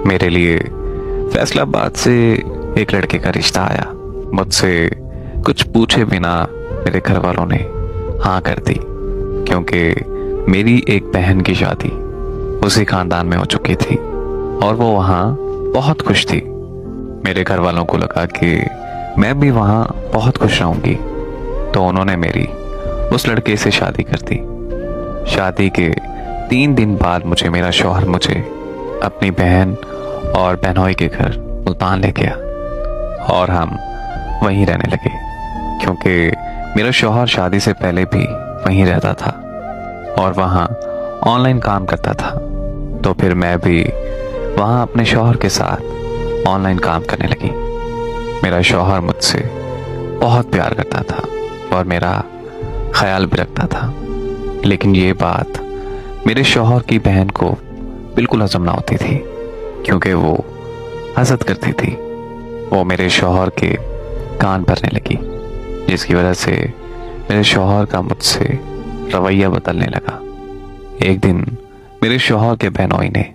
मेरे लिए फैसलाबाद से एक लड़के का रिश्ता आया। मुझसे कुछ पूछे बिना मेरे घर वालों ने हाँ कर दी, क्योंकि मेरी एक बहन की शादी उसी खानदान में हो चुकी थी और वो वहाँ बहुत खुश थी। मेरे घर वालों को लगा कि मैं भी वहाँ बहुत खुश रहूंगी, तो उन्होंने मेरी उस लड़के से शादी कर दी। शादी के 3 दिन बाद मेरा शौहर मुझे अपनी बहन और बहनोई के घर मुल्तान ले गया और हम वहीं रहने लगे, क्योंकि मेरा शौहर शादी से पहले भी वहीं रहता था और वहाँ ऑनलाइन काम करता था। तो फिर मैं भी वहाँ अपने शौहर के साथ ऑनलाइन काम करने लगी। मेरा शौहर मुझसे बहुत प्यार करता था और मेरा ख्याल भी रखता था, लेकिन ये बात मेरे शौहर की बहन को बिल्कुल हजम ना होती थी, क्योंकि वो हसद करती थी। वो मेरे शौहर के कान भरने लगी, जिसकी वजह से मेरे शौहर का मुझसे रवैया बदलने लगा। एक दिन मेरे शौहर के बहनोई ने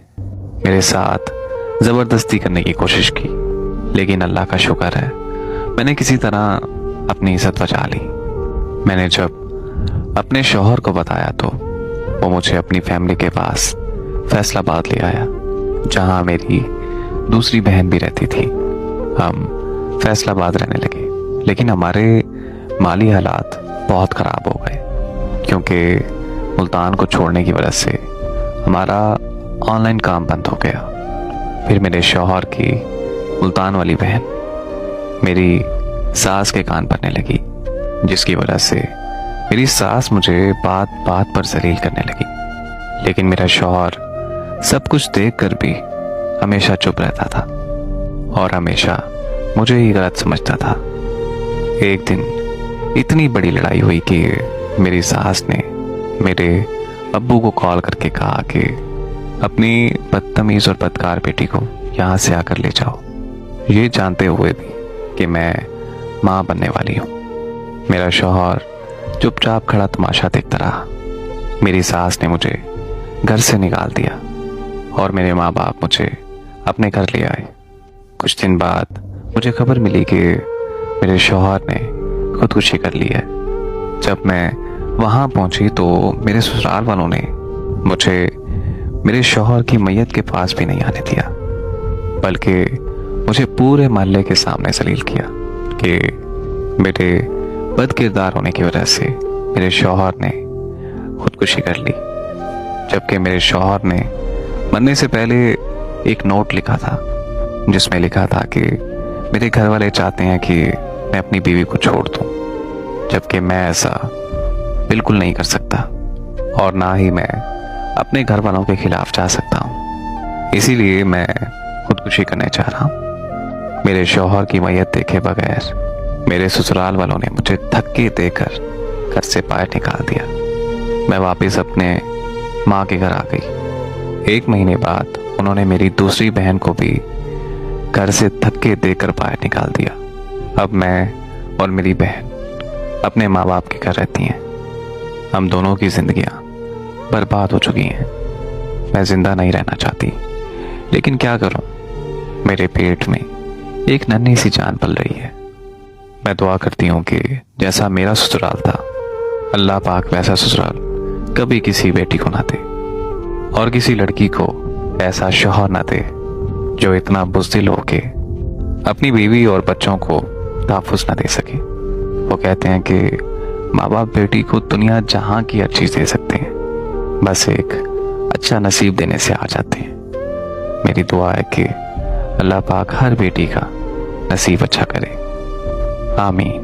मेरे साथ ज़बरदस्ती करने की कोशिश की, लेकिन अल्लाह का शुक्र है मैंने किसी तरह अपनी इज्जत बचा ली। मैंने जब अपने शौहर को बताया तो वो मुझे अपनी फैमिली के पास फैसलाबाद ले आया, जहाँ मेरी दूसरी बहन भी रहती थी। हम फैसलाबाद रहने लगे, लेकिन हमारे माली हालात बहुत ख़राब हो गए, क्योंकि मुल्तान को छोड़ने की वजह से हमारा ऑनलाइन काम बंद हो गया। फिर मेरे शौहर की मुल्तान वाली बहन मेरी सास के कान भरने लगी, जिसकी वजह से मेरी सास मुझे बात बात पर जलील करने लगी। लेकिन मेरा शौहर सब कुछ देखकर भी हमेशा चुप रहता था और हमेशा मुझे ही गलत समझता था। एक दिन इतनी बड़ी लड़ाई हुई कि मेरी सास ने मेरे अब्बू को कॉल करके कहा कि अपनी बदतमीज और बदकार बेटी को यहाँ से आकर ले जाओ, ये जानते हुए भी कि मैं माँ बनने वाली हूँ। मेरा शौहर चुपचाप खड़ा तमाशा देखता रहा। मेरी सास ने मुझे घर से निकाल दिया और मेरे माँ बाप मुझे अपने घर ले आए। कुछ दिन बाद मुझे खबर मिली कि मेरे शौहर ने खुदकुशी कर ली है। जब मैं वहाँ पहुँची तो मेरे ससुराल वालों ने मुझे मेरे शौहर की मैयत के पास भी नहीं आने दिया, बल्कि मुझे पूरे मोहल्ले के सामने जलील किया कि मेरे बदकिरदार होने की वजह से मेरे शौहर ने खुदकुशी कर ली। जबकि मेरे शौहर ने मरने से पहले एक नोट लिखा था, जिसमें लिखा था कि मेरे घर वाले चाहते हैं कि मैं अपनी बीवी को छोड़ दूं, जबकि मैं ऐसा बिल्कुल नहीं कर सकता और ना ही मैं अपने घर वालों के खिलाफ जा सकता हूँ। इसीलिए मैं खुदकुशी करने चाह रहा हूँ। मेरे शौहर की मैयत देखे बगैर मेरे ससुराल वालों ने मुझे धक्के देकर घर से बाहर निकाल दिया। मैं वापस अपने माँ के घर आ गई। 1 महीने बाद उन्होंने मेरी दूसरी बहन को भी घर से धक्के देकर बाहर निकाल दिया। अब मैं और मेरी बहन अपने माँ बाप के घर रहती हैं। हम दोनों की जिंदगियां बर्बाद हो चुकी हैं। मैं जिंदा नहीं रहना चाहती, लेकिन क्या करूं, मेरे पेट में एक नन्ही सी जान पल रही है। मैं दुआ करती हूँ कि जैसा मेरा ससुराल था, अल्लाह पाक वैसा ससुराल कभी किसी बेटी को ना दे और किसी लड़की को ऐसा शौहर ना दे जो इतना बुज़दिल हो के अपनी बीवी और बच्चों को तहफ़्फ़ुज़ ना दे सके। वो कहते हैं कि माँ बाप बेटी को दुनिया जहाँ की हर चीज़ दे सकते हैं, बस एक अच्छा नसीब देने से आ जाते हैं। मेरी दुआ है कि अल्लाह पाक हर बेटी का नसीब अच्छा करे। आमीन।